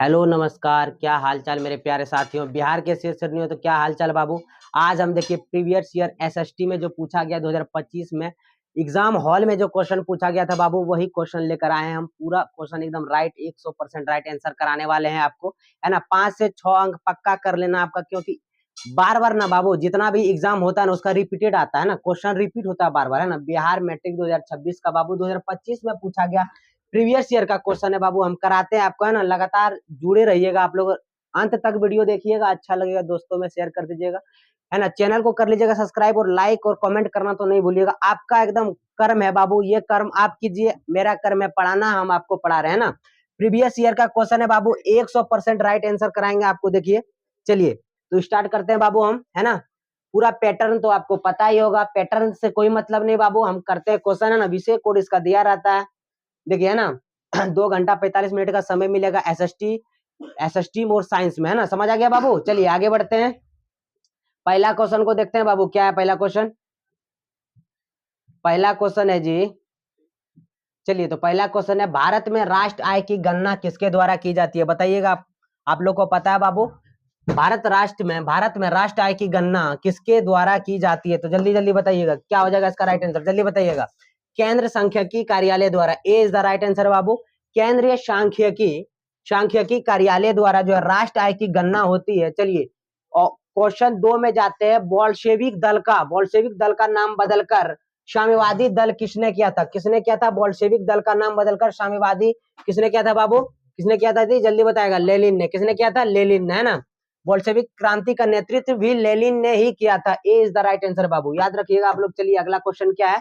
Hello नमस्कार, क्या हाल चाल मेरे प्यारे साथियों। बिहार के शीर्ष हो तो क्या हाल चाल बाबू। आज हम देखिए प्रीवियस ईयर एसएसटी में जो पूछा गया 2025 में एग्जाम हॉल में जो क्वेश्चन पूछा गया था बाबू, वही क्वेश्चन लेकर आए हैं हम। पूरा क्वेश्चन एकदम राइट 100% राइट आंसर कराने वाले हैं आपको, है ना। 5 से 6 अंक पक्का कर लेना आपका, क्योंकि बार बार ना बाबू जितना भी एग्जाम होता है ना उसका रिपीटेड आता है ना, क्वेश्चन रिपीट होता है बार बार, है ना। बिहार मैट्रिक 2026 का बाबू 2025 में पूछा गया प्रीवियस ईयर का क्वेश्चन है बाबू। हम कराते हैं आपको, है ना। लगातार जुड़े रहिएगा आप लोग, अंत तक वीडियो देखिएगा, अच्छा लगेगा दोस्तों में शेयर कर दीजिएगा, है ना। चैनल को कर लीजिएगा सब्सक्राइब और लाइक और कमेंट करना तो नहीं भूलिएगा। आपका एकदम कर्म है बाबू, ये कर्म आप कीजिए, मेरा कर्म है पढ़ाना, हम आपको पढ़ा रहे हैं ना। प्रीवियस ईयर का क्वेश्चन है बाबू, 100% राइट आंसर कराएंगे आपको। देखिए चलिए तो स्टार्ट करते हैं बाबू हम, है ना। पूरा पैटर्न तो आपको पता ही होगा, पैटर्न से कोई मतलब नहीं बाबू, हम करते हैं क्वेश्चन, है ना। विषय कोड इसका दिया रहता है, देखिए, है ना। 2 घंटा 45 मिनट का समय मिलेगा एसएसटी और साइंस में, है ना। समझ आ गया बाबू। चलिए आगे बढ़ते हैं, पहला क्वेश्चन को देखते हैं बाबू। क्या है पहला क्वेश्चन? पहला क्वेश्चन है जी, चलिए तो पहला क्वेश्चन है, भारत में राष्ट्र आय की गणना किसके द्वारा की जाती है? बताइएगा। आप लोग को पता है बाबू, भारत में राष्ट्र आय की गणना किसके द्वारा की जाती है? तो जल्दी जल्दी बताइएगा क्या हो जाएगा इसका राइट आंसर, जल्दी बताइएगा। केंद्र सांख्यिकी कार्यालय द्वारा, ए इज द राइट आंसर बाबू। केंद्रीय सांख्यिकी कार्यालय द्वारा जो है राष्ट्र आय की गणना होती है। चलिए और क्वेश्चन 2 में जाते हैं। बोल्शेविक दल का नाम बदलकर साम्यवादी दल किसने किया था? किसने किया था? बोल्शेविक दल का नाम बदलकर साम्यवादी किसने किया था बाबू? किसने किया था जी? जल्दी बताएगा। लेनिन ने। किसने किया था? लेनिन ने, है ना। बोल्शेविक क्रांति का नेतृत्व भी लेनिन ने ही किया था। A is the right answer बाबू, याद रखिएगा आप लोग। चलिए अगला क्वेश्चन क्या है?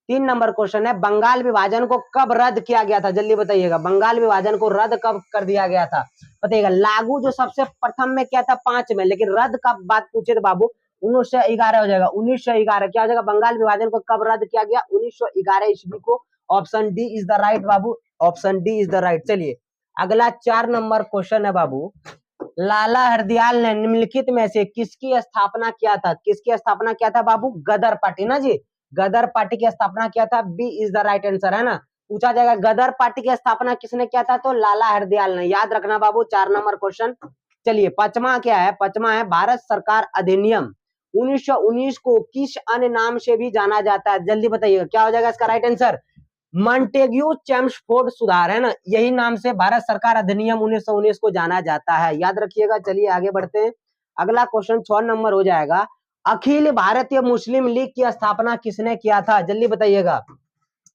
3 नंबर क्वेश्चन है, बंगाल विभाजन को कब रद्द किया गया था? जल्दी बताइएगा, बंगाल विभाजन को रद्द कब कर दिया गया था? बताइएगा। लागू जो सबसे प्रथम में किया था 5 में, लेकिन रद्द का बात पूछे तो बाबू 1911 हो जाएगा। 1911 क्या हो जाएगा? बंगाल विभाजन को कब रद्द किया गया? 1911 ईस्वी को। Option D is the right Babu, option D is the right. चलिए अगला 4 नंबर क्वेश्चन है बाबू, लाला हरदयाल ने निम्नलिखित में से किसकी स्थापना किया था? किसकी स्थापना किया था बाबू? गदर पार्टी ना जी, गदर पार्टी की स्थापना किया था। B is the right answer, है ना। पूछा जाएगा गदर पार्टी की स्थापना किसने किया था? तो लाला हरदयाल ने, याद रखना बाबू। 4 नंबर क्वेश्चन। चलिए पांचवा क्या है? पांचवा है, भारत सरकार अधिनियम 1919 को किस अन्य नाम से भी जाना जाता है? जल्दी बताइएगा क्या हो जाएगा इसका राइट आंसर? मॉन्टेग्यू चेम्सफोर्ड सुधार, है ना। यही नाम से भारत सरकार अधिनियम 1919 को जाना जाता है, याद रखिएगा। चलिए आगे बढ़ते हैं, अगला क्वेश्चन 6 नंबर हो जाएगा। अखिल भारतीय मुस्लिम लीग की स्थापना किसने किया था? जल्दी बताइएगा।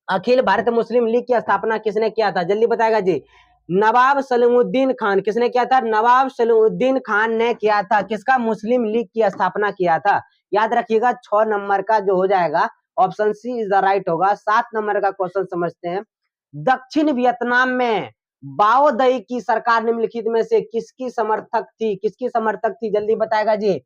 अखिल भारतीय मुस्लिम लीग की स्थापना किसने किया था? जल्दी बताएगा जी। नवाब सलीमुद्दीन खान। किसने किया था? नवाब सलीमुद्दीन खान ने किया था। किसका? मुस्लिम लीग की स्थापना किया था, याद रखिएगा। 6 नंबर का जो हो जाएगा option C is the right होगा। 7 नंबर का क्वेश्चन समझते हैं, दक्षिण वियतनाम में बाओ दई की सरकार निम्नलिखित में से किसकी समर्थक थी? किसकी समर्थक थी? जल्दी बताएगा जी।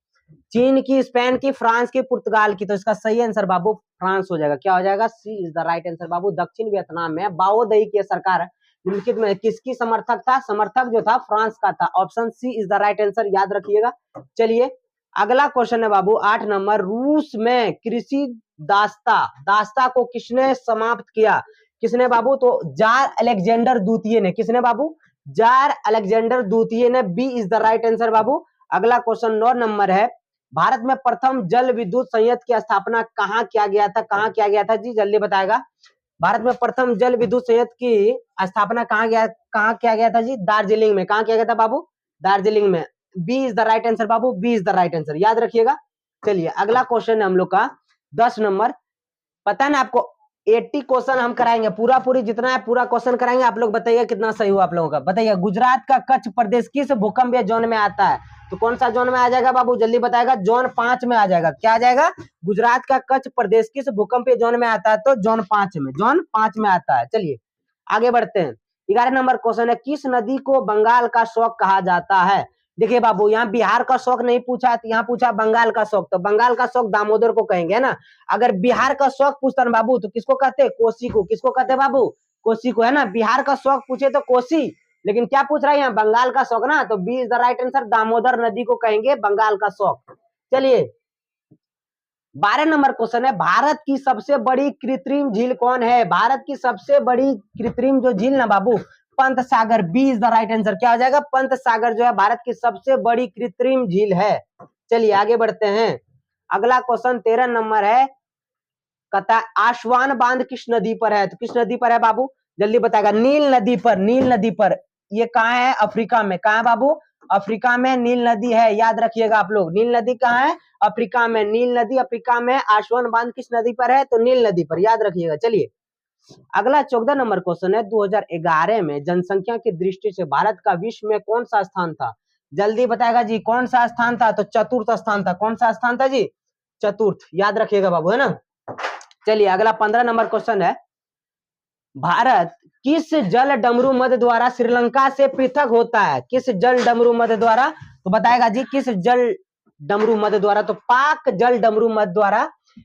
चीन की, स्पेन की, फ्रांस की, पुर्तगाल की? तो इसका सही आंसर बाबू फ्रांस हो जाएगा। क्या हो जाएगा? सी इज द राइट आंसर बाबू। दक्षिण वियतनाम में बाओ दई की सरकार निम्नलिखित में किसकी समर्थक था? समर्थक जो था फ्रांस का था। Option C is the right answer, याद रखिएगा। चलिए अगला क्वेश्चन है बाबू 8 नंबर, रूस में कृषि दास्ता को किसने समाप्त किया? किसने बाबू? तो जार अलेक्जेंडर द्वितीय ने। किसने बाबू? जार अलेक्जेंडर द्वितीय ने। B is the right answer बाबू। अगला क्वेश्चन 9 नंबर है, भारत में प्रथम जल विद्युत संयंत्र की स्थापना कहाँ किया गया था? कहाँ किया गया था जी? जल्दी बताएगा। भारत में प्रथम जल विद्युत संयंत्र की स्थापना कहाँ किया गया था जी? दार्जिलिंग में। कहाँ किया गया था बाबू? दार्जिलिंग में। B is the right answer बाबू, B is the right answer, याद रखिएगा। चलिए अगला क्वेश्चन है हम लोग का 10 नंबर। पता है ना आपको 80 क्वेश्चन हम कराएंगे, पूरा पूरी जितना है पूरा क्वेश्चन कराएंगे। आप लोग बताइए कितना सही हुआ आप लोगों का। बताइए गुजरात का कच्छ प्रदेश किस भूकंपीय जोन में आता है? तो कौन सा जोन में आ जाएगा बाबू? जल्दी बताएगा। जोन 5 में आ जाएगा। क्या आ जाएगा? गुजरात का कच्छ प्रदेश किस भूकंपीय जोन में आता है? तो जोन 5 में, जोन 5 में आता है। चलिए आगे बढ़ते हैं, 11 नंबर क्वेश्चन है, किस नदी को बंगाल का शौक कहा जाता है? देखिए बाबू यहाँ बिहार का शौक नहीं पूछा, यहाँ पूछा बंगाल का शौक। तो बंगाल का शौक दामोदर को कहेंगे, ना। अगर बिहार का शौक पूछता ना बाबू तो किसको कहते? कोसी को। किसको कहते बाबू? कोसी को, है ना। बिहार का शौक पूछे तो कोसी, लेकिन क्या पूछ रहा है यहाँ? बंगाल का शौक ना। तो B is the right answer, Damodar नदी को कहेंगे बंगाल का शौक। चलिए 12 नंबर क्वेश्चन है, भारत की सबसे बड़ी कृत्रिम झील कौन है? भारत की सबसे बड़ी कृत्रिम जो झील ना बाबू Pant Sagar, B is the right answer. क्या हो जाएगा? पंत सागर जो है भारत की सबसे बड़ी कृत्रिम झील है। चलिए आगे बढ़ते हैं। अगला क्वेश्चन 13 नंबर है, कहता है आसवान बांध किस नदी पर है? तो किस नदी पर है बाबू? जल्दी बताएगा। नील नदी पर, नील नदी पर। ये कहाँ है? अफ्रीका में। कहाँ है बाबू? अफ्रीका में नील नदी है, याद रखिएगा आप लोग। नील नदी कहाँ है? अफ्रीका में। नील नदी अफ्रीका में। आसवान बांध किस नदी पर है? तो नील नदी पर, याद रखिएगा। चलिए अगला 14 नंबर क्वेश्चन है, 2011 में जनसंख्या की दृष्टि से भारत का विश्व में कौन सा स्थान था? जल्दी बताएगा जी, कौन सा स्थान था? तो चतुर्थ स्थान था। कौन सा स्थान था जी? चतुर्थ, याद रखिएगा बाबू, है ना। चलिए अगला 15 नंबर क्वेश्चन है, भारत किस जल डमरू मद द्वारा श्रीलंका से पृथक होता है? किस जल डमरू मद द्वारा? तो बताएगा जी, किस जल डमरू मद द्वारा? तो पाक जल डमरू मद द्वारा,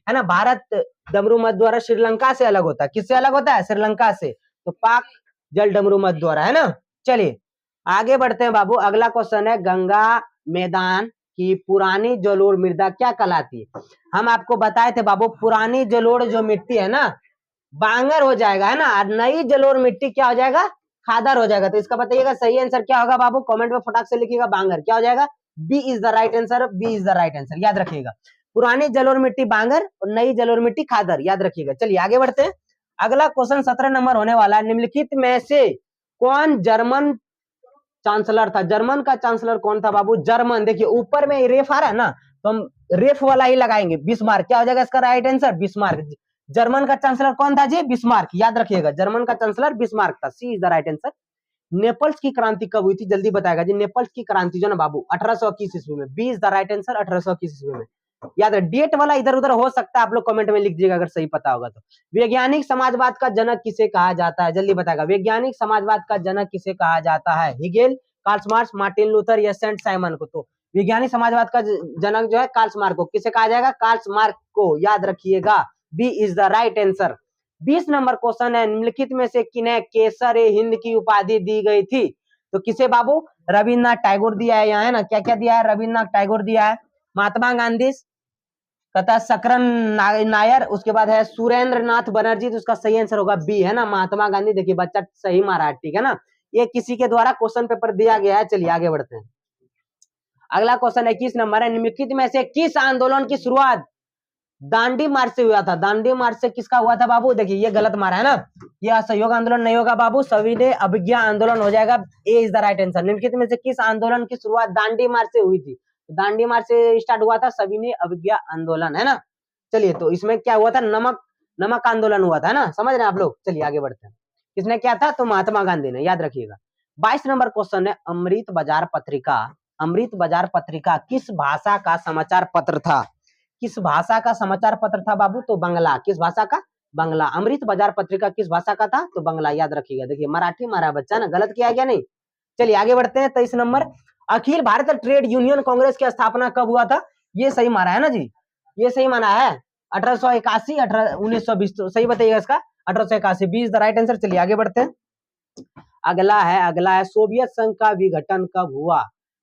है ना। भारत डमरू मद द्वारा श्रीलंका से अलग होता है। किससे अलग होता है? श्रीलंका से। तो पाक जल डमरू मद द्वारा, है ना। चलिए आगे बढ़ते हैं बाबू। अगला क्वेश्चन है, गंगा मैदान की पुरानी जलोढ़ मृदा क्या कहलाती है? हम आपको बताए थे बाबू, पुरानी जलोढ़ जो मिट्टी है ना, बांगर हो जाएगा, है ना। और नई जलोढ़ मिट्टी क्या हो जाएगा? खादर हो जाएगा। तो इसका बताइएगा सही आंसर क्या होगा बाबू? कमेंट में फटाक से लिखिएगा, बांगर। क्या हो जाएगा? B is the right answer. B is the right answer, याद रखिएगा। पुरानी जलोढ़ मिट्टी बांगर और नई जलोढ़ मिट्टी खादर, याद रखिएगा। चलिए आगे बढ़ते हैं। अगला क्वेश्चन 17 नंबर होने वाला है, निम्नलिखित में से कौन जर्मन चांसलर था? जर्मन का चांसलर कौन था बाबू? जर्मन, देखिए ऊपर में रेफ आ रहा है ना, तो हम रेफ वाला ही लगाएंगे, बिस्मार्क। क्या हो जाएगा इसका राइट आंसर? बिस्मार्क। जर्मन का चांसलर कौन था जी? बिस्मार्क, याद रखिएगा। जर्मन का चांसलर बिस्मार्क था। C is the right answer. Naples की क्रांति कब हुई थी? जल्दी बताएगा जी। नेपल्स की क्रांति जो ना बाबू 1821 ईस्वी में। B is the right answer, 1821 ईस्वी में। याद है, डेट वाला इधर उधर हो सकता है, आप लोग कमेंट में लिख दीजिएगा अगर सही पता होगा तो। वैज्ञानिक समाजवाद का जनक किसे कहा जाता है? जल्दी बताएगा। वैज्ञानिक समाजवाद का जनक किसे कहा जाता है? Hegel, Karl Marx, Martin Luther या सेंट साइमन को? तो वैज्ञानिक समाजवाद का जनक जो है कार्ल मार्क्स को। किसे कहा जाएगा? कार्ल मार्क्स को, याद रखिएगा। B is the right answer. 20 नंबर क्वेश्चन है, निम्नलिखित में से किन्हें केसर ए हिंद की उपाधि दी गई थी? तो किसे बाबू? रविन्द्रनाथ टैगोर दिया है यहाँ, है ना। क्या क्या दिया है? रविन्द्रनाथ टैगोर दिया है, महात्मा गांधी, कहता सकरन नायर, उसके बाद है सुरेंद्र नाथ बनर्जी। तो उसका सही आंसर होगा बी, है ना, महात्मा गांधी। देखिए बच्चा सही मारा है, ठीक है ना। ये किसी के द्वारा क्वेश्चन पेपर दिया गया है। चलिए आगे बढ़ते हैं। अगला क्वेश्चन 21 नंबर है, निम्नलिखित में से किस आंदोलन की शुरुआत दांडी मार्च से हुआ था? दांडी मार्च से किसका हुआ था बाबू? देखिए ये गलत मारा है ना, ये असहयोग आंदोलन नहीं होगा बाबू, सविनय अवज्ञा आंदोलन हो जाएगा। ए इज द राइट आंसर। निम्नलिखित में से किस आंदोलन की शुरुआत दांडी मार्च से हुई थी? दांडी मार्च से स्टार्ट हुआ था सविनय अवज्ञा आंदोलन, है ना। चलिए तो इसमें क्या हुआ था? नमक आंदोलन हुआ था, है ना। समझ रहे हैं आप लोग। चलिए आगे बढ़ते हैं। किसने किया था? तो महात्मा गांधी ने, याद रखिएगा। 22 नंबर क्वेश्चन है, अमृत बाजार पत्रिका, अमृत बाजार पत्रिका किस भाषा का समाचार पत्र था? किस भाषा का समाचार पत्र था बाबू? तो बांग्ला। किस भाषा का? बांग्ला। अमृत बाजार पत्रिका किस भाषा का था? तो बांग्ला, याद रखिएगा। देखिए मराठी मारा बच्चा ना, गलत किया गया नहीं। चलिए आगे बढ़ते हैं। 23 नंबर, अखिल भारत ट्रेड यूनियन कांग्रेस की स्थापना कब हुआ था? ये सही मारा है ना जी, ये सही माना है। 1881, 1920, तो सही बताइएगा इसका 1881, 20 द राइट आंसर। चलिए आगे बढ़ते हैं। अगला है सोवियत संघ का विघटन कब हुआ?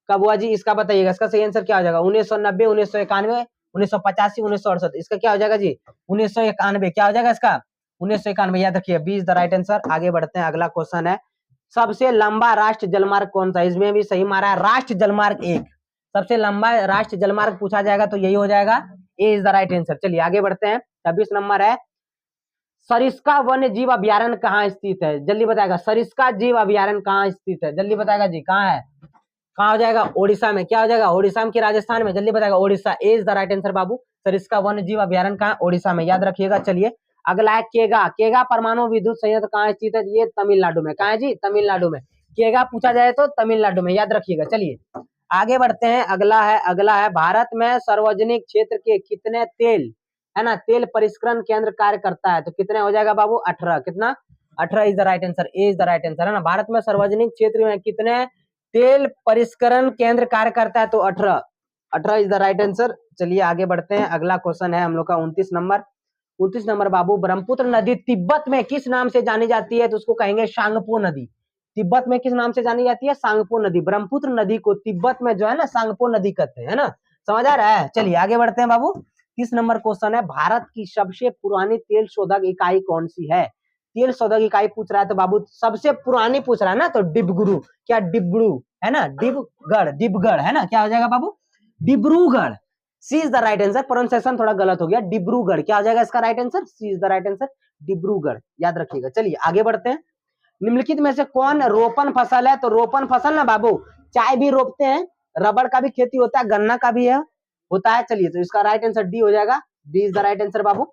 कब हुआ जी? इसका बताइएगा। इसका सही आंसर क्या हो जाएगा? 1990, 1991, 1985, 1968। इसका क्या हो जाएगा जी? 1991। क्या हो जाएगा इसका? 1991, याद रखिए। 20 द राइट आंसर। आगे बढ़ते हैं। अगला क्वेश्चन है, सबसे लंबा राष्ट्रीय जलमार्ग कौन सा? इसमें भी सही मारा है, राष्ट्रीय जलमार्ग 1। सबसे लंबा राष्ट्रीय जलमार्ग पूछा जाएगा तो यही हो जाएगा, ए इज द राइट आंसर। चलिए आगे बढ़ते हैं। 26 नंबर है, सरिस्का वन्य जीव अभ्यारण्य कहाँ स्थित है? जल्दी बताएगा। सरिस्का जीव अभ्यारण्य कहाँ स्थित है? जल्दी बताएगा जी, कहाँ है? कहाँ हो जाएगा? ओडिशा में। क्या हो जाएगा? ओडिशा में कि राजस्थान में? जल्दी बताएगा। ओडिशा, ए इज द राइट आंसर बाबू। सरिस्का वन्य जीव अभ्यारण्य कहाँ? ओडिशा में, याद रखिएगा। चलिए अगला है केगा, केगा परमाणु विद्युत संयंत्र कहाँ स्थित है? ये तमिलनाडु में। कहाँ है जी? तमिलनाडु में। केगा पूछा जाए तो तमिलनाडु में, याद रखिएगा। चलिए आगे बढ़ते हैं। अगला है भारत में सार्वजनिक क्षेत्र के कितने तेल, है ना, तेल परिष्करण केंद्र कार्य करता है? तो कितने हो जाएगा बाबू? 18। कितना? 18 is the right answer. A is the right answer, है ना। भारत में सार्वजनिक क्षेत्र में कितने तेल परिष्करण केंद्र कार्य करता है? तो 18, 18 इज द राइट आंसर। चलिए आगे बढ़ते हैं। अगला क्वेश्चन है हम लोग का 29 नंबर। 29 नंबर बाबू, ब्रह्मपुत्र नदी तिब्बत में किस नाम से जानी जाती है? तो उसको कहेंगे सांगपो नदी। तिब्बत में किस नाम से जानी जाती है? सांगपो नदी। ब्रह्मपुत्र नदी को तिब्बत में जो है ना सांगपो नदी कहते हैं, है ना। समझ आ रहा है? चलिए आगे बढ़ते हैं बाबू। 30 नंबर क्वेश्चन है, भारत की सबसे पुरानी तेल शोधक इकाई कौन सी है? तेल शोधक इकाई पूछ रहा है तो बाबू सबसे पुरानी पूछ रहा है ना, तो डिबगुरु, क्या डिबगुरु है ना, डिबगढ़ है ना, क्या हो जाएगा बाबू, Dibrugarh. C is the right answer, pronunciation थोड़ा गलत हो गया, डिब्रूगढ़, क्या हो जाएगा इसका right answer, C is the right answer, Dibrugarh, याद रखिएगा। चलिए आगे बढ़ते हैं। निम्नलिखित में से कौन रोपण फसल है, तो रोपण फसल ना बाबू चाय भी रोपते हैं, रबड़ का भी खेती होता है, गन्ना का भी है होता है। चलिए तो इसका राइट आंसर डी हो जाएगा, D is the right answer Babu.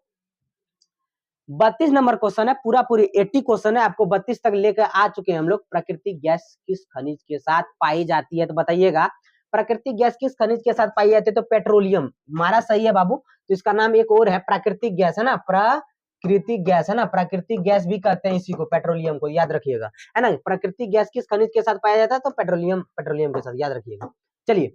32 number question है, पूरा पूरी 80 क्वेश्चन है, आपको 32 तक लेकर आ चुके हैं हम लोग। प्राकृतिक गैस किस खनिज के साथ पाई जाती है, तो बताइएगा प्राकृतिक गैस किस खनिज के साथ पाई जाती है, तो पेट्रोलियम, हमारा सही है बाबू। तो इसका नाम एक और है प्राकृतिक गैस है ना, प्राकृतिक गैस है ना, प्राकृतिक गैस भी कहते हैं इसी को, पेट्रोलियम को, याद रखिएगा है ना। प्राकृतिक गैस किस खनिज के साथ पाया जाता है, तो पेट्रोलियम, पेट्रोलियम के साथ, याद रखिएगा। चलिए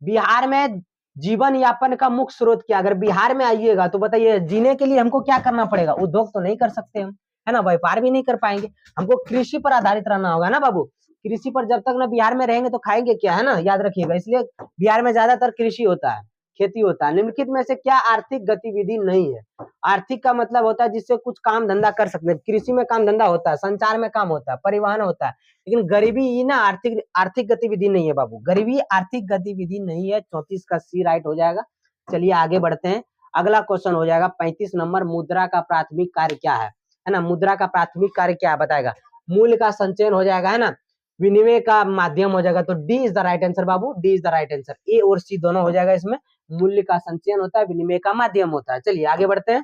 बिहार में जीवन यापन का मुख्य स्रोत क्या, अगर बिहार में आइएगा तो बताइए जीने के लिए हमको क्या करना पड़ेगा, उद्योग तो नहीं कर सकते हम, है ना, व्यापार भी नहीं कर पाएंगे, हमको कृषि पर आधारित रहना होगा ना बाबू। कृषि पर जब तक ना बिहार में रहेंगे तो खाएंगे क्या, है ना, याद रखिएगा। इसलिए बिहार में ज्यादातर कृषि होता है, खेती होता है। निम्नलिखित में से क्या आर्थिक गतिविधि नहीं है, आर्थिक का मतलब होता है जिससे कुछ काम धंधा कर सकते हैं, कृषि में काम धंधा होता है, संचार में काम होता है, परिवहन होता है, लेकिन गरीबी ये ना आर्थिक आर्थिक गतिविधि नहीं है बाबू, गरीबी आर्थिक गतिविधि नहीं है। 34 का सी राइट हो जाएगा। चलिए आगे बढ़ते हैं, अगला क्वेश्चन हो जाएगा 35 नंबर, मुद्रा का प्राथमिक कार्य क्या है ना, मुद्रा का प्राथमिक कार्य क्या है बताएगा, मूल्य का संचयन हो जाएगा है ना, विनिमय का माध्यम हो जाएगा, तो D is the right answer बाबू, D is the right answer, A और सी दोनों हो जाएगा इसमें, मूल्य का संचयन होता है, विनिमय का माध्यम होता है। चलिए आगे बढ़ते हैं।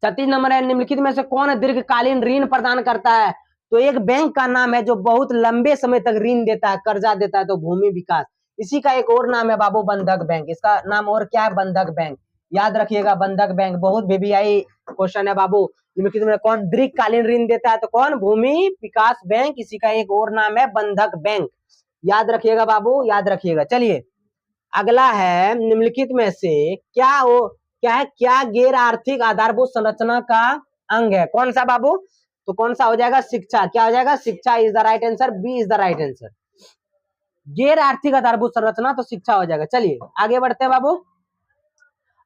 36 नंबर है, निम्नलिखित में से कौन दीर्घकालीन ऋण प्रदान करता है, तो एक बैंक का नाम है जो बहुत लंबे समय तक ऋण देता है, कर्जा देता है, तो भूमि विकास। इसी का एक और नाम है बाबू बंधक बैंक, इसका नाम और क्या है, बंधक बैंक, याद रखिएगा बंधक बैंक, बहुत वीवीआई क्वेश्चन है बाबू। निम्नलिखित में कौन दीर्घकालीन ऋण देता है, तो कौन, भूमि विकास बैंक, इसी का एक और नाम है बंधक बैंक, याद रखिएगा बाबू, याद रखिएगा। चलिए अगला है, निम्नलिखित में से क्या हो, क्या है, क्या गैर आर्थिक आधारभूत संरचना का अंग है, कौन सा बाबू, तो कौन सा हो जाएगा, शिक्षा, क्या हो जाएगा, शिक्षा is the right answer, B is the right answer, गैर आर्थिक आधारभूत संरचना तो शिक्षा हो जाएगा। चलिए आगे बढ़ते हैं बाबू।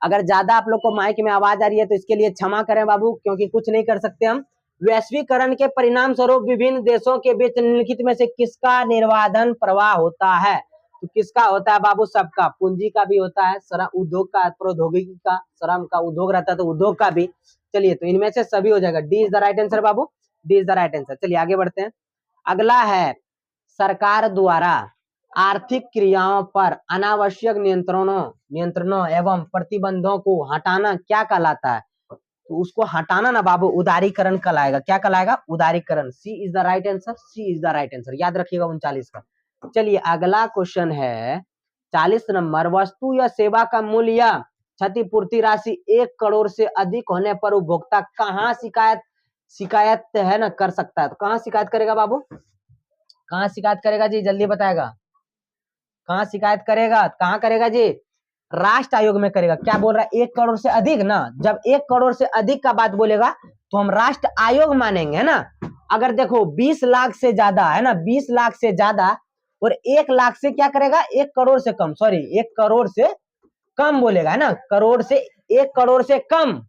अगर ज्यादा आप लोग को माइक में आवाज आ रही है तो इसके लिए क्षमा करें बाबू, क्योंकि कुछ नहीं कर सकते हम। वैश्वीकरण के परिणाम स्वरूप विभिन्न देशों के बीच निम्नलिखित में से किसका निर्बाधन प्रवाह होता है, तो किसका होता है बाबू, सबका, पूंजी का भी होता है, श्रम उद्योग का, प्रौद्योगिकी का, श्रम का, उद्योग रहता है तो उद्योग का भी। चलिए तो इनमें से सभी हो जाएगा, D is the right answer बाबू, D is the right answer. चलिए आगे बढ़ते हैं। अगला है, सरकार द्वारा आर्थिक क्रियाओं पर अनावश्यक नियंत्रणों एवं प्रतिबंधों को हटाना क्या कहलाता है, तो उसको हटाना ना बाबू उदारीकरण कहलाएगा, क्या कहलाएगा, उदारीकरण, C is the right answer, C is the right answer, याद रखिएगा 39 का। चलिए अगला क्वेश्चन है 40 नंबर, वस्तु या सेवा का मूल्य या क्षतिपूर्ति राशि 1 करोड़ से अधिक होने पर उपभोक्ता कहाँ शिकायत है ना कर सकता है, तो कहाँ शिकायत करेगा बाबू, कहाँ शिकायत करेगा जी, जल्दी बताएगा, कहाँ शिकायत करेगा, कहाँ करेगा जी, राष्ट्र आयोग में करेगा। क्या बोल रहा है, 1 करोड़ से अधिक ना, जब 1 करोड़ से अधिक का बात बोलेगा तो हम राष्ट्र आयोग मानेंगे, है ना। अगर देखो 20 लाख से ज्यादा है ना, 20 लाख से ज्यादा और 1 लाख से क्या करेगा, 1 करोड़ से कम, सॉरी 1 करोड़ से कम बोलेगा, है ना, करोड़ से 1 करोड़ से कम,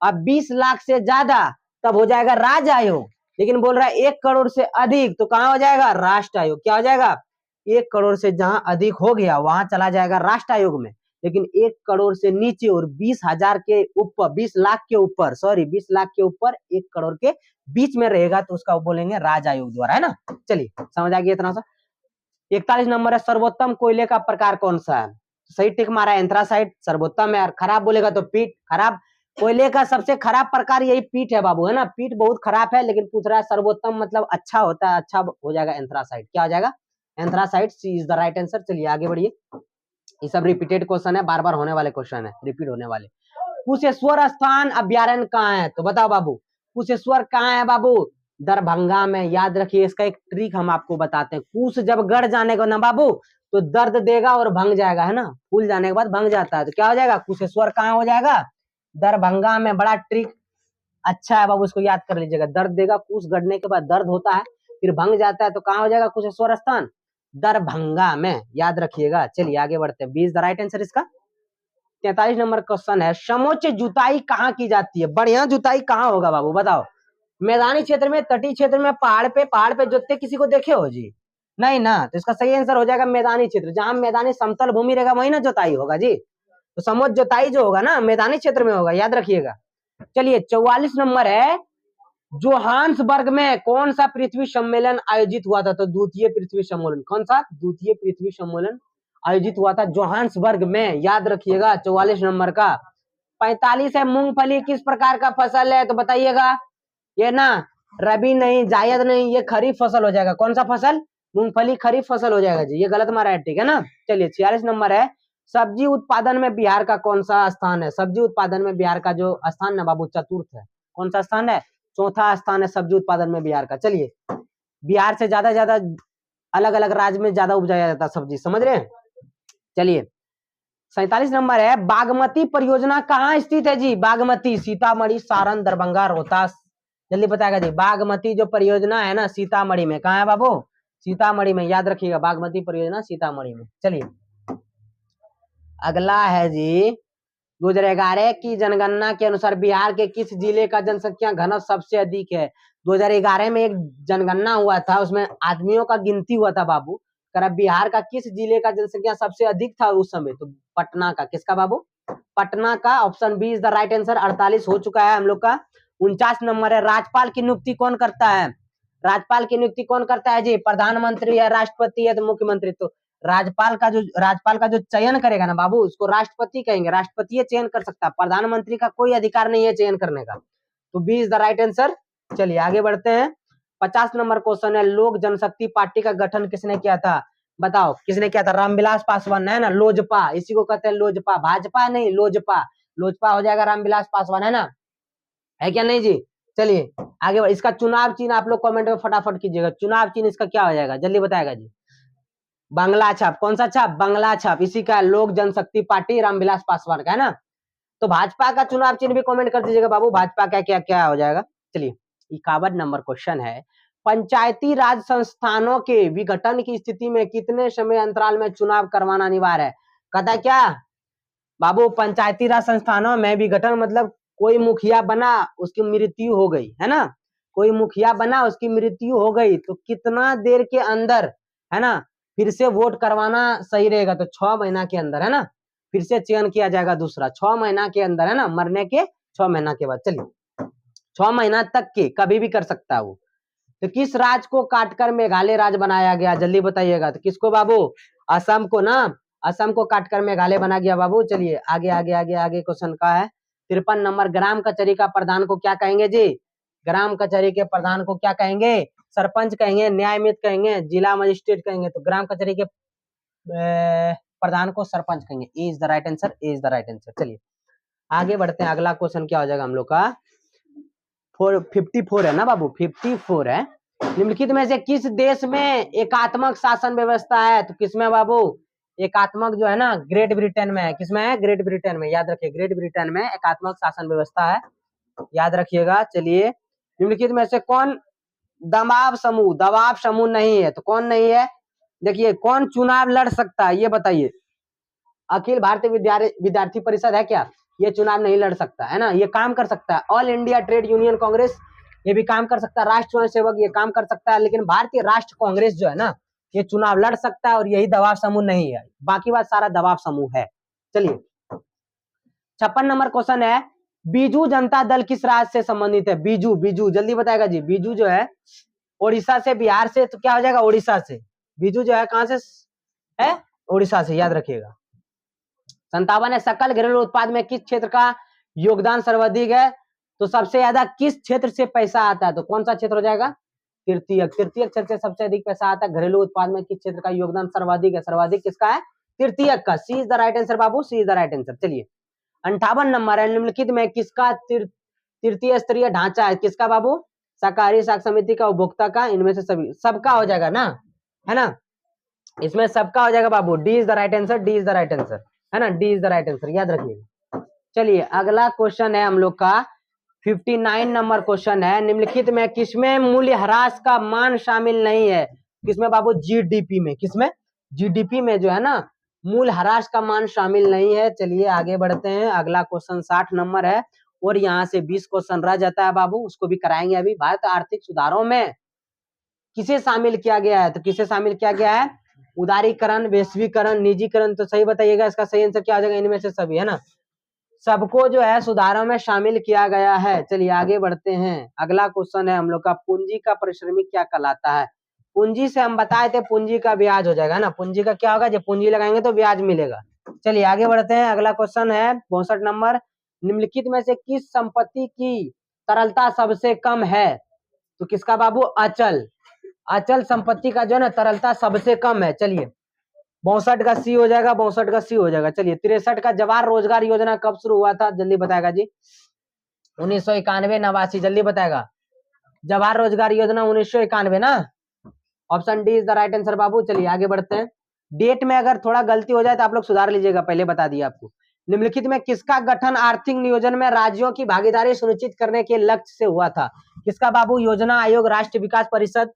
अब 20 लाख से ज्यादा तब हो जाएगा राज्य आयोग, लेकिन बोल रहा है 1 करोड़ से अधिक तो कहाँ हो जाएगा, राष्ट्र आयोग, क्या हो जाएगा, 1 करोड़ से जहां अधिक हो गया वहां चला जाएगा राष्ट्र आयोग में, लेकिन 1 करोड़ से नीचे और 20,000 के ऊपर, 20 लाख के ऊपर, सॉरी 20 लाख के ऊपर 1 करोड़ के बीच में रहेगा तो उसका बोलेंगे राज्य आयोग द्वारा, है ना। चलिए समझ आ गया इतना सा। 41 नंबर है, सर्वोत्तम कोयले का प्रकार कौन सा है, सही टिक मारा है, एंथ्रासाइट सर्वोत्तम है, खराब बोलेगा तो पीट, खराब कोयले का सबसे खराब प्रकार यही पीट है बाबू, है ना, पीट बहुत खराब है, लेकिन पूछ रहा है सर्वोत्तम मतलब अच्छा होता है, अच्छा हो जाएगा एंथ्रासाइट, क्या हो जाएगा, anthracite, C is the right answer. चलिए आगे बढ़िए, ये सब रिपीटेड क्वेश्चन है, बार बार होने वाले क्वेश्चन है, रिपीट होने वाले। कुशेश्वर स्थान अभ्यारण्य कहाँ है, तो बताओ बाबू कुशेश्वर कहाँ है बाबू, दरभंगा में, याद रखिए। इसका एक ट्रिक हम आपको बताते हैं, कुश जब गढ़ जाने को ना बाबू तो दर्द देगा और भंग जाएगा, है ना, फूल जाने के बाद भंग जाता है, तो क्या हो जाएगा, कुशेश्वर कहाँ हो जाएगा, दरभंगा में। बड़ा ट्रिक अच्छा है बाबू, इसको याद कर लीजिएगा, दर्द देगा, कुश गढ़ने के बाद दर्द होता है फिर भंग जाता है, तो कहाँ हो जाएगा कुशेश्वर स्थान, दरभंगा में, याद रखिएगा। चलिए आगे बढ़ते हैं, 20 द राइट आंसर इसका। 43 नंबर क्वेश्चन है, समोच्च जुताई कहाँ की जाती है, बढ़िया जुताई कहाँ होगा बाबू बताओ, मैदानी क्षेत्र में, तटीय क्षेत्र में, पहाड़ पे जोतते किसी को देखे हो जी? नहीं ना, तो इसका सही आंसर हो जाएगा मैदानी क्षेत्र। जहां मैदानी समतल भूमि रहेगा वही ना जोताई होगा जी। तो समोच्च जोताई जो होगा ना मैदानी क्षेत्र में होगा, याद रखिएगा। चलिए 44 नंबर है, जोहान्सबर्ग में कौन सा पृथ्वी सम्मेलन आयोजित हुआ था? तो द्वितीय पृथ्वी सम्मेलन। कौन सा? द्वितीय पृथ्वी सम्मेलन आयोजित हुआ था जोहान्सबर्ग में, याद रखिएगा 44 नंबर का। 45 है, मूंगफली किस प्रकार का फसल है? तो बताइएगा। ये ना रबी नहीं, जायद नहीं, ये खरीफ फसल हो जाएगा। कौन सा फसल? मूंगफली खरीफ फसल हो जाएगा जी, ये गलत मारा है, ठीक है ना। चलिए 46 नंबर है, सब्जी उत्पादन में बिहार का कौन सा स्थान है? सब्जी उत्पादन में बिहार का जो स्थान है बाबू, चतुर्थ है। कौन सा स्थान है? चौथा स्थान है सब्जी उत्पादन में बिहार का। चलिए, बिहार से ज्यादा अलग अलग राज्य में ज्यादा उपजाया जाता है सब्जी, समझ रहे हैं। चलिए 47 नंबर है, बागमती परियोजना कहाँ स्थित है जी? बागमती सीतामढ़ी, सारण, दरभंगा, रोहतास, जल्दी बताएगा जी। बागमती जो परियोजना है ना सीतामढ़ी में, कहाँ है बाबू? सीतामढ़ी में, याद रखिएगा बागमती परियोजना सीतामढ़ी में। चलिए अगला है जी, 2011 की जनगणना के अनुसार बिहार के किस जिले का जनसंख्या घनत्व सबसे अधिक है? 2011 में एक जनगणना हुआ था, उसमें आदमियों का गिनती हुआ था बाबू। कर बिहार का किस जिले का जनसंख्या सबसे अधिक था उस समय? तो पटना का। किसका बाबू? पटना का। Option B is the right answer. 48 हो चुका है हम लोग का। 49 नंबर है, राज्यपाल की नियुक्ति कौन करता है? राज्यपाल की नियुक्ति कौन करता है जी? प्रधानमंत्री है, राष्ट्रपति है, तो मुख्यमंत्री। तो राज्यपाल का जो चयन करेगा ना बाबू, उसको राष्ट्रपति कहेंगे। राष्ट्रपति चयन कर सकता है, प्रधानमंत्री का कोई अधिकार नहीं है चयन करने का। तो B is the right answer. चलिए आगे बढ़ते हैं। 50 नंबर क्वेश्चन है, लोक जनशक्ति पार्टी का गठन किसने किया था? बताओ किसने किया था? रामविलास पासवान है ना, लोजपा, इसी को कहते हैं लोजपा, भाजपा नहीं, लोजपा। लोजपा हो जाएगा रामविलास पासवान, है ना, है क्या नहीं जी? चलिए आगे इसका चुनाव चिन्ह आप लोग कमेंट में फटाफट कीजिएगा। चुनाव चिन्ह इसका क्या हो जाएगा, जल्दी बताएगा जी। बांग्ला छाप। कौन सा छाप? बांग्ला छाप। इसी का लोक जनशक्ति पार्टी रामविलास पासवान का, है ना। तो भाजपा का चुनाव चिन्ह भी कमेंट कर दीजिएगा बाबू, भाजपा का क्या क्या हो जाएगा। चलिए 51 नंबर क्वेश्चन है, पंचायती राज संस्थानों के विघटन की स्थिति में कितने समय अंतराल में चुनाव करवाना अनिवार्य है? कहता है क्या बाबू? पंचायती राज संस्थानों में विघटन मतलब कोई मुखिया बना, उसकी मृत्यु हो गई, है ना, कोई मुखिया बना, उसकी मृत्यु हो गई, तो कितना देर के अंदर, है ना, फिर से वोट करवाना सही रहेगा? तो 6 महीना के अंदर, है ना, फिर से चयन किया जाएगा दूसरा, 6 महीना के अंदर, है ना, मरने के 6 महीना के बाद। चलिए 6 महीना तक के कभी भी कर सकता है वो। तो किस राज्य को काटकर मेघालय राज्य बनाया गया? जल्दी बताइएगा। तो किसको बाबू? असम को ना, असम को काटकर मेघालय बना गया बाबू। चलिए आगे आगे आगे आगे क्वेश्चन का है 53 नंबर, ग्राम कचहरी का प्रधान को क्या कहेंगे जी? ग्राम कचहरी के प्रधान को क्या कहेंगे? सरपंच कहेंगे, न्यायमित्र कहेंगे, जिला मजिस्ट्रेट कहेंगे। तो ग्राम कचहरी के प्रधान को सरपंच कहेंगे। A is the right answer, A is the right answer. चलिए आगे बढ़ते हैं। अगला क्वेश्चन क्या हो जाएगा हम लोग का? 54 है ना बाबू, 54 है। निम्नलिखित में से किस देश में एकात्मक शासन व्यवस्था है? तो किसमें बाबू? एकात्मक जो है ना, ग्रेट ब्रिटेन में है। किसमें है? ग्रेट ब्रिटेन में, याद रखिए ग्रेट ब्रिटेन में एकात्मक शासन व्यवस्था है, याद रखिएगा। चलिए निम्नलिखित में से कौन दबाव समूह नहीं है? तो कौन नहीं है? देखिए कौन चुनाव लड़ सकता है ये बताइए। अखिल भारतीय विद्यार्थी परिषद है क्या? ये चुनाव नहीं लड़ सकता, है ना, ये काम कर सकता है। All India trade union Congress ये भी काम कर सकता है, राष्ट्र स्वयं सेवक ये काम कर सकता है, लेकिन भारतीय राष्ट्र कांग्रेस जो है ना, ये चुनाव लड़ सकता है और यही दबाव समूह नहीं है, बाकी बात सारा दबाव समूह है। चलिए 56 नंबर क्वेश्चन है, बीजू जनता दल किस राज्य से संबंधित है? बीजू, बीजू जल्दी बताएगा जी। बीजू जो है ओडिशा से, बिहार से, तो क्या हो जाएगा? ओडिशा से। बीजू जो है कहां से है? ओडिशा से, याद रखिएगा। 57 है, सकल घरेलू उत्पाद में किस क्षेत्र का योगदान सर्वाधिक है? तो सबसे ज्यादा किस क्षेत्र से पैसा आता है? तो कौन सा क्षेत्र हो जाएगा? तृतीयक। तृतीयक क्षेत्र से सबसे अधिक पैसा आता है। घरेलू उत्पाद में किस क्षेत्र का योगदान सर्वाधिक है? सर्वाधिक किसका है? तृतीयक का। C is the right answer बाबू, C is the right answer. चलिए 58 नंबर है, निम्नलिखित में किसका तृतीय स्तरीय ढांचा है? किसका बाबू? शाकाहारी साख समिति का, उपभोक्ता का, इनमें से सभी, सबका हो जाएगा ना, है ना, इसमें सबका हो जाएगा बाबू। D is the right answer, D is the right answer, है ना, D is the right answer, याद रखिएगा। चलिए अगला क्वेश्चन है हम लोग का 59 नंबर क्वेश्चन है, निम्नलिखित में किसमें मूल्यह्रास का मान शामिल नहीं है? किसमें बाबू? जीडीपी में। किसमें? जीडीपी में जो है ना, मूल्यह्रास का मान शामिल नहीं है। चलिए आगे बढ़ते हैं। अगला क्वेश्चन 60 नंबर है, और यहाँ से 20 क्वेश्चन रह जाता है बाबू, उसको भी कराएंगे अभी। भारत आर्थिक सुधारों में किसे शामिल किया गया है, तो किसे शामिल किया गया है, उदारीकरण, वैश्वीकरण, निजीकरण, तो सही बताइएगा इसका सही आंसर क्या आ जाएगा, इनमें से सभी, है ना, सबको जो है सुधारों में शामिल किया गया है। चलिए आगे बढ़ते हैं, अगला क्वेश्चन है हम लोग का, पूंजी का परिश्रमी क्या कहलाता है। पूंजी से हम बताए थे पूंजी का ब्याज हो जाएगा ना, पूंजी का क्या होगा, जब पूंजी लगाएंगे तो ब्याज मिलेगा। चलिए आगे बढ़ते हैं, अगला क्वेश्चन है 62 नंबर, निम्नलिखित में से किस संपत्ति की तरलता सबसे कम है, तो किसका बाबू, अचल, अचल संपत्ति का जो है ना तरलता सबसे कम है। चलिए 62 का सी हो जाएगा, 62 का सी हो जाएगा। चलिए 63 का जवाहर रोजगार योजना कब शुरू हुआ था, जल्दी बताएगा जी, 1991, 89, जल्दी बताएगा, जवाहर रोजगार योजना 1991 ना, option D is the right answer बाबू। चलिए आगे बढ़ते हैं, डेट में अगर थोड़ा गलती हो जाए तो आप लोग सुधार लीजिएगा, पहले बता दिया आपको। निम्नलिखित में किसका गठन आर्थिक नियोजन में राज्यों की भागीदारी सुनिश्चित करने के लक्ष्य से हुआ था, किसका बाबू, योजना आयोग, राष्ट्रीय विकास परिषद,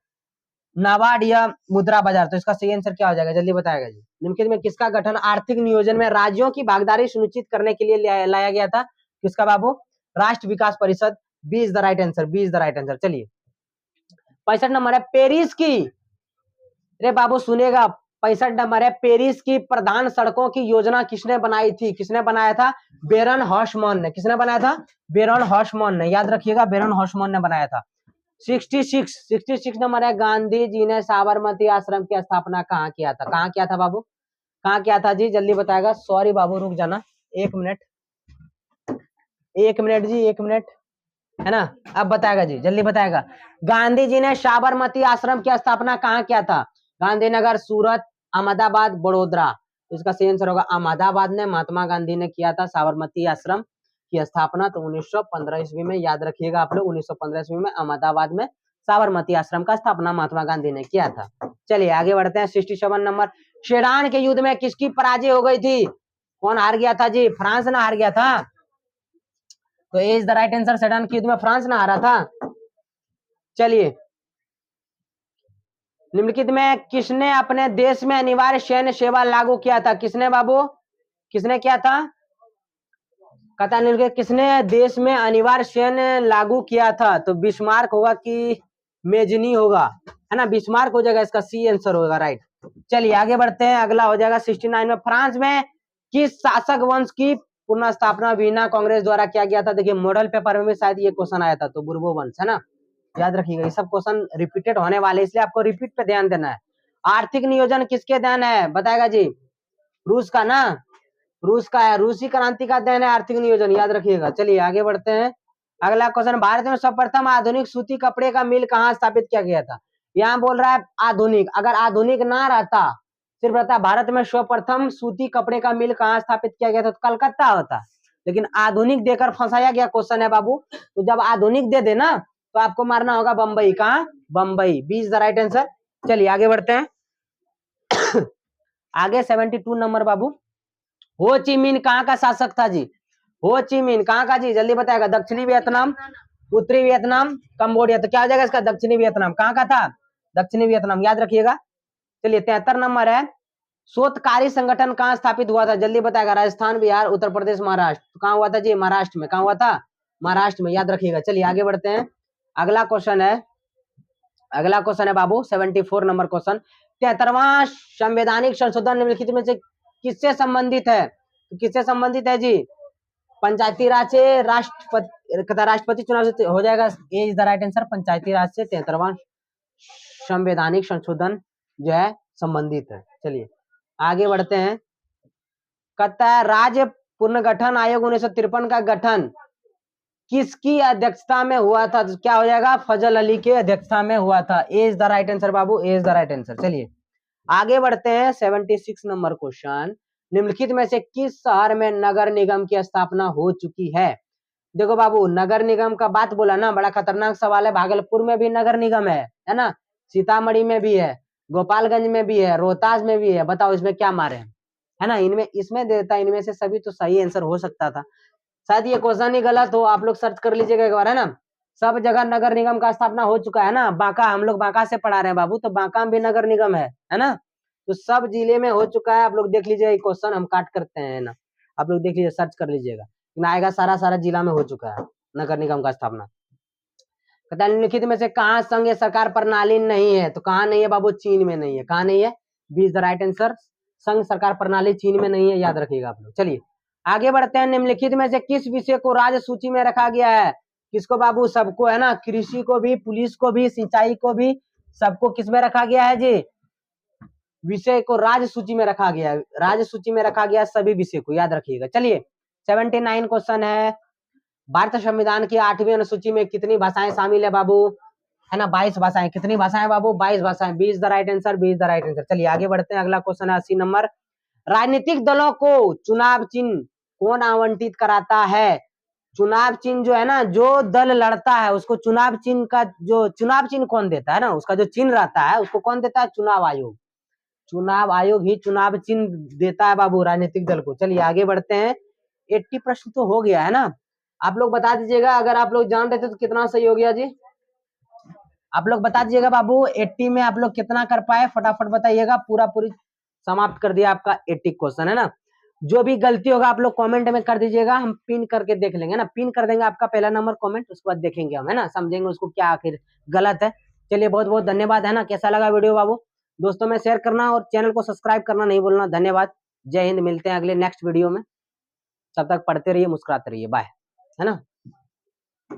नाबार्ड या मुद्रा बाजार, तो इसका सही आंसर क्या हो जाएगा, जल्दी बताएगा जी। निम्नलिखित में किसका गठन आर्थिक नियोजन में राज्यों की भागीदारी सुनिश्चित करने के लिए लाया गया था, किसका बाबू, राष्ट्रीय विकास परिषद, B is the right answer, B is the right answer. चलिए 65 नंबर है, पेरिस की, अरे बाबू सुनेगा, 65 नंबर है, पेरिस की प्रधान सड़कों की योजना किसने बनाई थी, किसने बनाया था, बेरन हॉशमैन ने, किसने बनाया था, बेरन हॉशमैन ने, याद रखिएगा बेरन हॉशमैन ने बनाया था। 66 नंबर है, गांधी जी ने साबरमती आश्रम की स्थापना कहाँ किया था, कहाँ किया था बाबू, कहाँ किया था जी, जल्दी बताएगा। सॉरी बाबू रुक जाना, 1 मिनट, 1 मिनट जी, 1 मिनट, है ना, अब बताएगा जी, जल्दी बताएगा। गांधी जी ने साबरमती आश्रम की स्थापना कहाँ किया था, गांधीनगर, सूरत, अहमदाबाद, बड़ोदरा, तो इसका सही आंसर होगा अहमदाबाद ने महात्मा गांधी ने किया था साबरमती आश्रम की स्थापना, तो 1915 ईस्वी में, याद रखिएगा आप लोग, 1915 ईस्वी में अहमदाबाद में साबरमती आश्रम का स्थापना महात्मा गांधी ने किया था। चलिए आगे बढ़ते हैं, 67 नंबर, सेडान के युद्ध में किसकी पराजय हो गई थी, कौन हार गया था जी, फ्रांस ने हार गया था, तो A is the right answer, Sedan के युद्ध में फ्रांस ने हारा था। चलिए निम्नलिखित में किसने अपने देश में अनिवार्य सैन्य सेवा लागू किया था, किसने बाबू, किसने किया था, कहता है किसने देश में अनिवार्य सैन्य लागू किया था, तो बिस्मार्क होगा कि मेजनी होगा, है ना, बिस्मार्क हो जाएगा, इसका सी आंसर होगा राइट। चलिए आगे बढ़ते हैं, अगला हो जाएगा 69 में, फ्रांस में किस शासक वंश की पुनः स्थापना वीना कांग्रेस द्वारा किया गया था, देखिए मॉडल पेपर में भी शायद ये क्वेश्चन आया था, तो बुर्बो वंश, है ना, याद रखिएगा, ये सब क्वेश्चन रिपीटेड होने वाले, इसलिए आपको रिपीट पे ध्यान देना है। आर्थिक नियोजन किसके देन है, बताएगा जी, रूस का ना, रूस का है, रूसी क्रांति का देन है आर्थिक नियोजन, याद रखिएगा। चलिए आगे बढ़ते हैं, अगला क्वेश्चन, भारत में सर्वप्रथम आधुनिक सूती कपड़े का मिल कहाँ स्थापित किया गया था, यहाँ बोल रहा है आधुनिक, अगर आधुनिक ना रहता, सिर्फ रहता भारत में सर्वप्रथम सूती कपड़े का मिल कहाँ स्थापित किया गया था, तो कलकत्ता होता, लेकिन आधुनिक देकर फंसाया गया क्वेश्चन है बाबू, तो जब आधुनिक दे देना तो आपको मारना होगा बंबई, कहाँ, Bambai, B is the right answer. चलिए आगे बढ़ते हैं आगे 72 नंबर बाबू, हो ची मिन कहाँ का शासक था जी, हो ची मिन कहाँ का जी, जल्दी बताएगा, दक्षिणी वियतनाम, उत्तरी वियतनाम, कंबोडिया, तो क्या हो जाएगा इसका, दक्षिणी वियतनाम, कहाँ का था, दक्षिणी वियतनाम, याद रखिएगा। चलिए 73 नंबर है, शोधकारी संगठन कहाँ स्थापित हुआ था, जल्दी बताएगा, राजस्थान, बिहार, उत्तर प्रदेश, महाराष्ट्र, तो कहाँ हुआ था जी, महाराष्ट्र में, कहाँ हुआ था, महाराष्ट्र में, याद रखिएगा। चलिए आगे बढ़ते हैं, अगला क्वेश्चन है, अगला क्वेश्चन है बाबू 74 नंबर क्वेश्चन, 73वां संवैधानिक संशोधन निम्नलिखित में से किससे संबंधित है, तो किससे संबंधित है जी, पंचायती राज से राष्ट्रपति चुनाव से हो जाएगा, ए इज द राइट आंसर, पंचायती राज से 73वां संवैधानिक संशोधन जो है संबंधित है। चलिए आगे बढ़ते हैं, कहता है राज्य पुनर्गठन आयोग 1953 का गठन किसकी अध्यक्षता में हुआ था, तो क्या हो जाएगा, फजल अली के अध्यक्षता में हुआ था, A is the right answer बाबू, A is the right answer. चलिए आगे बढ़ते हैं 76 नंबर क्वेश्चन, निम्नलिखित में से किस शहर में नगर निगम की स्थापना हो चुकी है, देखो बाबू नगर निगम का बात बोला ना, बड़ा खतरनाक सवाल है, भागलपुर में भी नगर निगम है ना, सीतामढ़ी में भी है, गोपालगंज में भी है, रोहतास में भी है, बताओ इसमें क्या मारे हैं, है ना, इनमें इसमें देता इनमें से सभी, तो सही आंसर हो सकता था, शायद ये क्वेश्चन ही गलत हो, आप लोग सर्च कर लीजिएगा एक बार, है ना, सब जगह नगर निगम का स्थापना हो चुका है ना, बांका, हम लोग बांका से पढ़ा रहे हैं बाबू, तो बांका में भी नगर निगम है ना, तो सब जिले में हो चुका है, आप लोग देख लीजिएगा, क्वेश्चन हम काट करते हैं ना, आप लोग देख लीजिए, सर्च कर लीजिएगा। आएगा सारा सारा जिला में हो चुका है नगर निगम का स्थापना। कहता है निम्नलिखित में से कहाँ संघ सरकार प्रणाली नहीं है, तो कहाँ नहीं है बाबू, चीन में नहीं है। कहाँ नहीं है, B is the right answer, संघ सरकार प्रणाली चीन में नहीं है, याद रखिएगा आप लोग। चलिए आगे बढ़ते हैं। निम्नलिखित में से किस विषय को राज्य सूची में रखा गया है, किसको बाबू, सबको है ना, कृषि को भी, पुलिस को भी, सिंचाई को भी, सबको किसमें रखा गया है जी, विषय को राज्य सूची में रखा गया है, राज्य सूची में रखा गया सभी विषय को, याद रखिएगा। चलिए 79 क्वेश्चन है, भारत संविधान की 8वीं अनुसूची में कितनी भाषाएं शामिल है बाबू, है ना, 22 भाषाएं। कितनी भाषाएं बाबू, 22 भाषाएं, 20 the right answer, 20 the right answer. चलिए आगे बढ़ते हैं, अगला क्वेश्चन है 80 नंबर। राजनीतिक दलों को चुनाव चिन्ह कौन आवंटित कराता है, चुनाव चिन्ह जो है ना, जो दल लड़ता है उसको चुनाव चिन्ह का, जो चुनाव चिन्ह कौन देता है ना, उसका जो चिन्ह रहता है उसको कौन देता है, चुनाव आयोग। चुनाव आयोग ही चुनाव चिन्ह देता है बाबू राजनीतिक दल को। चलिए आगे बढ़ते हैं, 80 प्रश्न तो हो गया है ना, आप लोग बता दीजिएगा, अगर आप लोग जान रहे थे तो कितना सही हो गया जी, आप लोग बता दीजिएगा बाबू 80 में आप लोग कितना कर पाए, फटाफट बताइएगा। पूरा पूरी समाप्त कर दिया आपका 80 क्वेश्चन, है ना। जो भी गलती होगा आप लोग कमेंट में कर दीजिएगा, हम पिन करके देख लेंगे ना, पिन कर देंगे आपका पहला नंबर कमेंट, उसके बाद देखेंगे हम, है ना, समझेंगे उसको क्या आखिर गलत है। चलिए बहुत बहुत धन्यवाद, है ना। कैसा लगा वीडियो बाबू, दोस्तों में शेयर करना और चैनल को सब्सक्राइब करना नहीं भूलना। धन्यवाद, जय हिंद, मिलते हैं अगले नेक्स्ट वीडियो में, तब तक पढ़ते रहिए, मुस्कुराते रहिए, बाय, है ना।